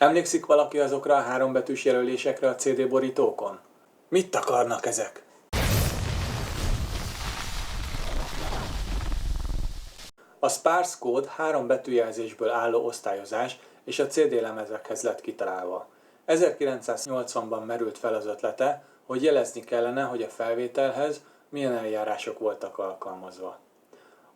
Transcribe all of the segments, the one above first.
Emlékszik valaki azokra a hárombetűs jelölésekre a CD borítókon? Mit akarnak ezek? A sparse kód három betűjelzésből álló osztályozás és a CD lemezekhez lett kitalálva. 1980-ban merült fel az ötlete, hogy jelezni kellene, hogy a felvételhez milyen eljárások voltak alkalmazva.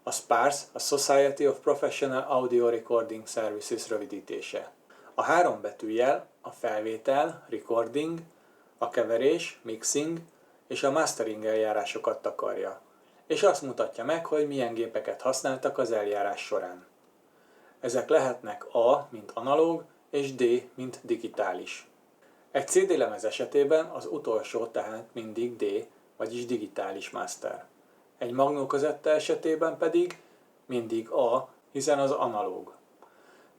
A SPARS a Society of Professional Audio Recording Services rövidítése. A három betűjel a felvétel, recording, a keverés, mixing és a mastering eljárásokat takarja, és azt mutatja meg, hogy milyen gépeket használtak az eljárás során. Ezek lehetnek A, mint analóg, és D, mint digitális. Egy CD lemez esetében az utolsó tehát mindig D, vagyis digitális master. Egy magnókazetta esetében pedig mindig A, hiszen az analóg.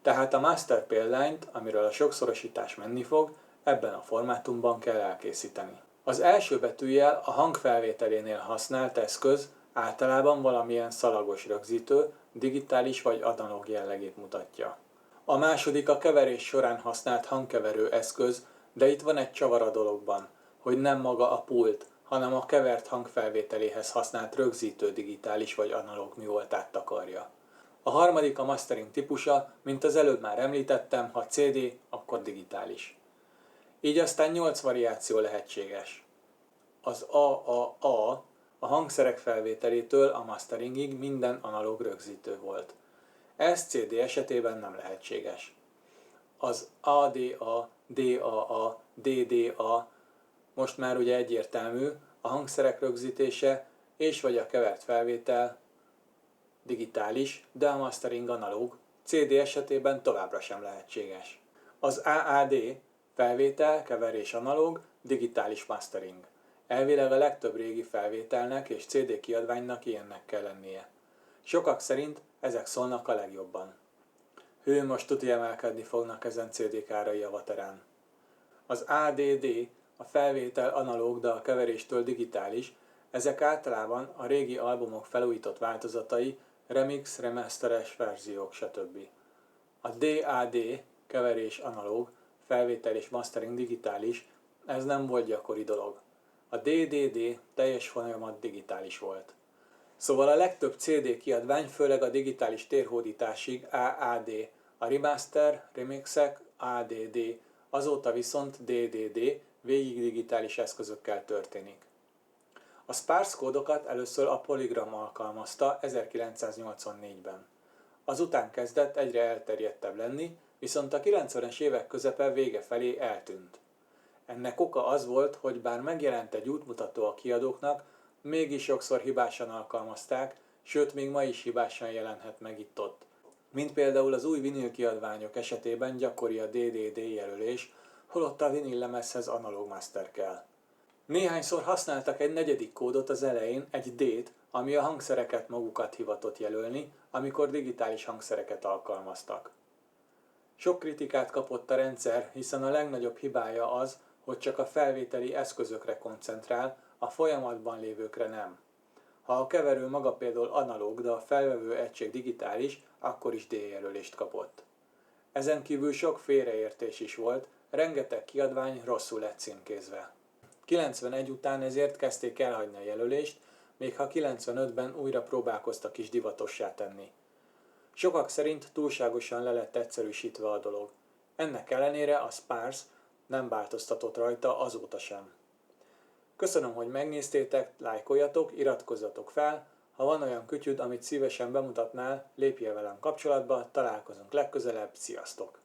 Tehát a master példányt, amiről a sokszorosítás menni fog, ebben a formátumban kell elkészíteni. Az első betűjel a hang felvételénél használt eszköz általában valamilyen szalagos rögzítő, digitális vagy analóg jellegét mutatja. A második a keverés során használt hangkeverő eszköz, de itt van egy csavar a dologban, hogy nem maga a pult, hanem a kevert hang felvételéhez használt rögzítő digitális vagy analóg művoltát takarja. A harmadik a mastering típusa, mint az előbb már említettem, ha CD, akkor digitális. Így aztán 8 variáció lehetséges. Az AAA a hangszerek felvételétől a masteringig minden analóg rögzítő volt. Ez CD esetében nem lehetséges. Az ADA, DAA, DDA most már ugye egyértelmű, a hangszerek rögzítése és vagy a kevert felvétel digitális, de a mastering analóg, CD esetében továbbra sem lehetséges. Az AAD felvétel, keverés analóg, digitális mastering. Elvileg a legtöbb régi felvételnek és CD kiadványnak ilyennek kell lennie. Sokak szerint ezek szólnak a legjobban. Hű, most tuti emelkedni fognak ezen CD-k árai a vaterán. Az ADD a felvétel analóg, de a keveréstől digitális, ezek általában a régi albumok felújított változatai, remix, remasteres verziók, stb. A DAD keverés analóg, felvétel és mastering digitális, ez nem volt gyakori dolog. A DDD teljes folyamat digitális volt. Szóval a legtöbb CD kiadvány, főleg a digitális térhódításig AAD, a remaster, remixek ADD, azóta viszont DDD végig digitális eszközökkel történik. A sparse kódokat először a Polygram alkalmazta 1984-ben. Azután kezdett egyre elterjedtebb lenni, viszont a 90-es évek közepe vége felé eltűnt. Ennek oka az volt, hogy bár megjelent egy útmutató a kiadóknak, mégis sokszor hibásan alkalmazták, sőt még ma is hibásan jelenhet meg itt-ott. Mint például az új vinil kiadványok esetében gyakori a DDD jelölés, holott a vinil lemezhez analóg master kell. Néhányszor használtak egy negyedik kódot az elején, egy D-t, ami a hangszereket magukat hivatott jelölni, amikor digitális hangszereket alkalmaztak. Sok kritikát kapott a rendszer, hiszen a legnagyobb hibája az, hogy csak a felvételi eszközökre koncentrál, a folyamatban lévőkre nem. Ha a keverő maga például analóg, de a felvevő egység digitális, akkor is D-jelölést kapott. Ezen kívül sok félreértés is volt, rengeteg kiadvány rosszul lett címkézve. 91 után ezért kezdték elhagyni a jelölést, még ha 95-ben újra próbálkoztak is divatossá tenni. Sokak szerint túlságosan le lett egyszerűsítve a dolog. Ennek ellenére a SPARS nem változtatott rajta azóta sem. Köszönöm, hogy megnéztétek, lájkoljatok, iratkozzatok fel, ha van olyan kütyüd, amit szívesen bemutatnál, lépjél velem kapcsolatba, találkozunk legközelebb, sziasztok!